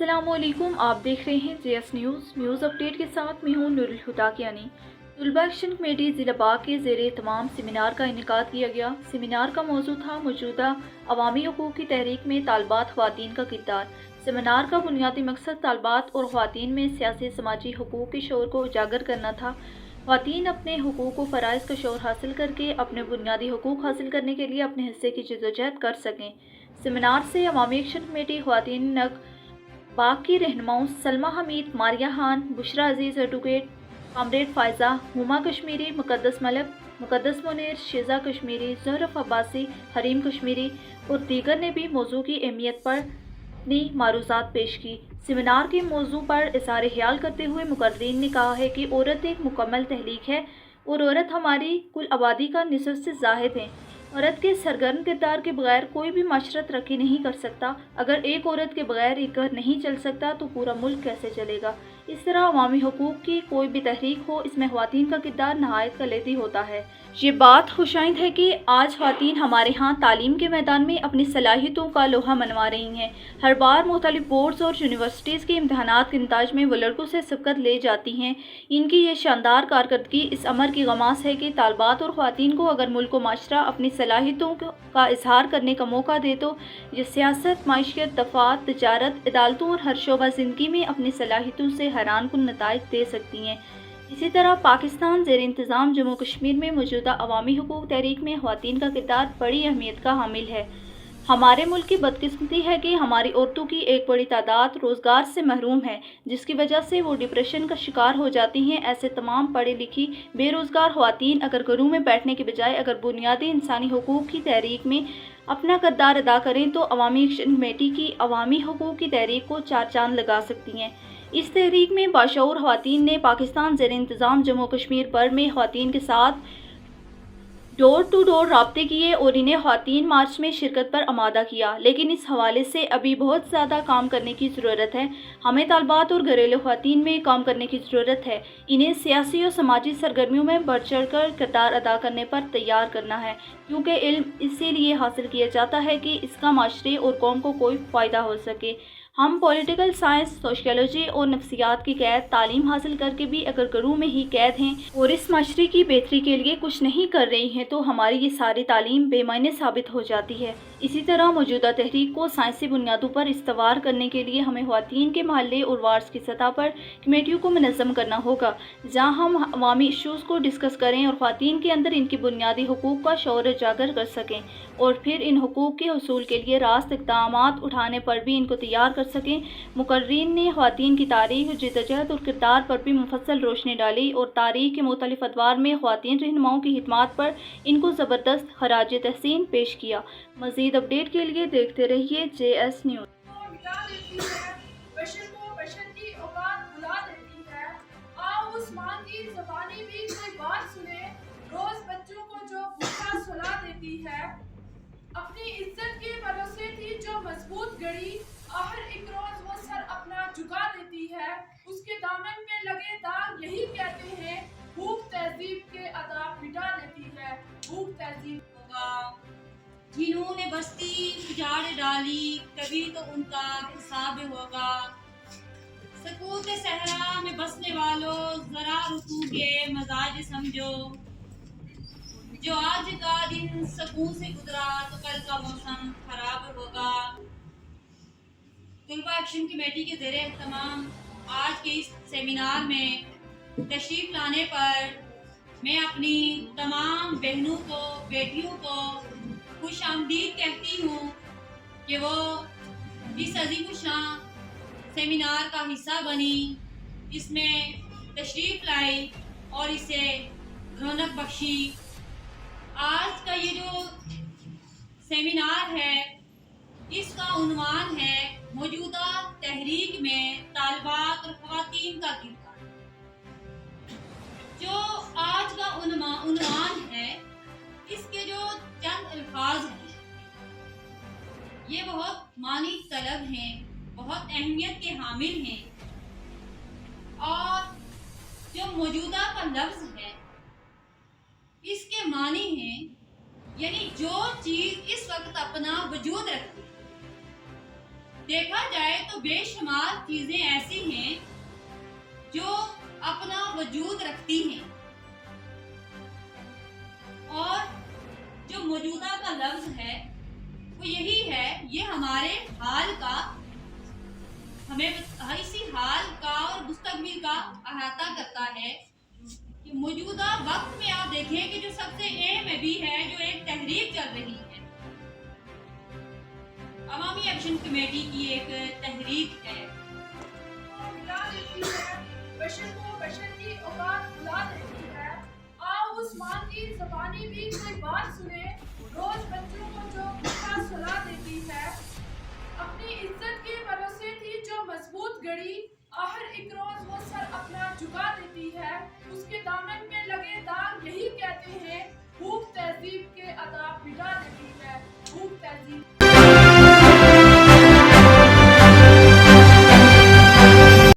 अस्सलाम वालेकुम। आप देख रहे हैं JS न्यूज़ अपडेट के साथ मैं हूं नूरुल हुदा कियानी। तलबा एक्शन कमेटी ज़िला बाग के ज़ेरे तमाम सेमिनार का इनेकाद किया गया। सेमिनार का मौजू था मौजूदा अवामी हुकूक की तहरीक में तालबात ख़वातीन का किरदार। सेमिनार का बुनियादी मकसद तालबात और ख़वातीन में सियासी समाजी हुकूक के शोर को उजागर करना था। ख़वातीन अपने हुकूक व फ़राइज़ का शोर हासिल करके अपने बुनियादी हुकूक हासिल करने के लिए अपने हिस्से की जद्दोजहद कर सकें। सेमिनार से अवामी एक्शन कमेटी ख़वातीन नग बाग की रहनुमाओं सलमा हमीद, मारिया खान, बुशरा अजीज़, एडवोकेट कामरेड फ़ायज़ा, हुमा कश्मीरी, मुक़द्दस मलिक, मुक़द्दस मुनीर, शेज़ा कश्मीरी, ज़ुहरफ अब्बासी, हरीम कश्मीरी और दीगर ने भी मौजू की अहमियत पर अपनी मारूज़ात पेश की। सेमिनार के मौजू पर इज़हार ख़याल करते हुए मुकर्रीन ने कहा है कि औरत एक मुकम्मल तहलीक है और औरत हमारी कुल आबादी का निसफ़ से ज़ाहिद है। औरत के सरगर्म किरदार के बगैर कोई भी माशरा तरक्की नहीं कर सकता। अगर एक औरत के बगैर एक घर नहीं चल सकता तो पूरा मुल्क कैसे चलेगा। इस तरह अवामी हुकूक की कोई भी तहरीक हो, इसमें ख़वातीन का किरदार नहायत कलीदी होता है। ये बात खुशाइंद है कि आज ख़वातीन हमारे यहाँ तालीम के मैदान में अपनी सलाहियतों का लोहा मनवा रही हैं। हर बार मुख्तलिफ बोर्ड्स और यूनिवर्सिटीज़ के इम्तहानात के नताज में वो लड़कों से सबकत ले जाती हैं। इनकी ये शानदार कारकर्दगी इस अमर की गमास है कि तालबात और ख़वातीन को अगर मुल्क व माशरा अपनी सलाहियतों का इजहार करने का मौका दे तो ये सियासत, माइशियत, दफ़ात, तिजारत, अदालतों और हर शोबा ज़िंदगी में अपनी सलाहियतों से हैरान कुन नताइज दे सकती हैं। इसी तरह पाकिस्तान ज़ेर इंतज़ाम जम्मू कश्मीर में मौजूदा अवामी हुकूक तहरीक में ख़वातीन का किरदार बड़ी अहमियत का हामिल है। हमारे मुल्क की बदकिस्मती है कि हमारी औरतों की एक बड़ी तादाद रोज़गार से महरूम है, जिसकी वजह से वो डिप्रेशन का शिकार हो जाती हैं। ऐसे तमाम पढ़ी लिखी बेरोज़गार ख़वातीन अगर घरों में बैठने के बजाय अगर बुनियादी इंसानी हुकूक की तहरीक में अपना किरदार अदा करें तो अवामी एक्शन कमेटी की अवामी हुकूक की तहरीक को चार चांद लगा सकती हैं। इस तहरीक में बाशऊर ख़वातीन ने पाकिस्तान ज़ेर इंतज़ाम जम्मू कश्मीर भर में ख़वातीन के साथ डोर टू डोर राब्ते किए और इन्हें ख़वातीन मार्च में शिरकत पर आमादा किया। लेकिन इस हवाले से अभी बहुत ज़्यादा काम करने की ज़रूरत है। हमें तालबात और घरेलू ख़वातीन में काम करने की ज़रूरत है। इन्हें सियासी और समाजी सरगर्मियों में बढ़ चढ़ कर किरदार अदा करने पर तैयार करना है, क्योंकि इल्म इसीलिए हासिल किया जाता है कि इसका माशरे और कौम को कोई फ़ायदा हो सके। हम पॉलिटिकल साइंस, सोशियोलॉजी और नफ्सियात की कैद तालीम हासिल करके भी अगर घरों में ही कैद हैं और इस माशरे की बेहतरी के लिए कुछ नहीं कर रही हैं तो हमारी ये सारी तालीम बेमायने साबित हो जाती है। इसी तरह मौजूदा तहरीक को साइंसी बुनियादों पर इस्तवार करने के लिए हमें ख़वातीन के महल्ले और वार्ड्स की सतह पर कमेटियों को मुनज़्ज़म करना होगा, जहाँ हम अवामी इशूज़ को डिस्कस करें और ख़वातीन के अंदर इनकी बुनियादी हुकूक का शऊर उजागर कर सकें और फिर इन हुकूक के हसूल के लिए रास्त इक़दामात उठाने पर भी इनको तैयार कर सकें। मुकर्रीन ने ख़वातीन की तारीख़, जद्दोजहद और किरदार पर भी मुफस्सल रोशनी डाली और तारीख़ के मुख्तलिफ़ अदवार में ख़वातीन रहनुमाओं की खिदमात पर इनको ज़बरदस्त खराज तहसीन पेश किया। मज़ीद अपडेट के लिए देखते रहिए JS न्यूज़। रोज बच्चों को जो भूखा सुला देती है, अपनी इज्जत के भरोसे थी जो मजबूत गढ़ी, आहर एक रोज वो सर अपना झुका देती है। उसके दामन में लगे दाग यही कहते हैं, भूख तहजीब के अदाब मिटा देती है। भूख तहजीब होगा जिन्होंने बस्ती उजाड़ डाली, कभी तो उनका हिसाब होगा। सकूत सहरा में बसने वालों, जरा रुतू के मजाज समझो। जो आज का दिन सकून से गुजरा तो कल का मौसम खराब होगा। तलबा एक्शन कमेटी के ज़ेरे एहतमाम आज के इस सेमिनार में तशरीफ लाने पर मैं अपनी तमाम बहनों को, बेटियों को खुश आमदीद कहती हूँ कि वो इस अज़ीमुश्शान सेमिनार का हिस्सा बनी, इसमें तशरीफ लाई और इसे रौनक बख्शी। आज का ये जो सेमिनार है इसका उन्वान है मौजूदा तहरीक में तालबात और ख़वातीन का किरदार। जो आज का उन्वान है इसके जो चंद अल्फाज हैं ये बहुत मानी तलब हैं, बहुत अहमियत के हामिल हैं। और जो मौजूदा का लफ्ज़ है इसके मानी हैं यानी जो चीज़ इस वक्त अपना वजूद रखती है, دیکھا جائے تو بے شمار چیزیں ایسی ہیں جو اپنا وجود رکھتی ہیں، اور جو موجودہ کا لفظ ہے وہ یہی ہے، یہ ہمارے حال کا، ہمیں اسی حال کا اور مستقبل کا احاطہ کرتا ہے کہ موجودہ وقت میں آپ دیکھیں کہ جو سب سے اہم بھی ہے، جو ایک تحریک چل رہی ہے، عوامی ایکشن کمیٹی کی ایک تحریک ہے، ملا دیتی ہے، بشر کو بشر کی اوقات بلا دیتی ہے۔ آؤ اس ماں کی زبانی بھی کوئی بات سنے، روز بچوں کو جو بھوکا سلا دیتی ہے۔ اپنی عزت کے بھروسے تھی جو مضبوط گڑی، آخر ایک روز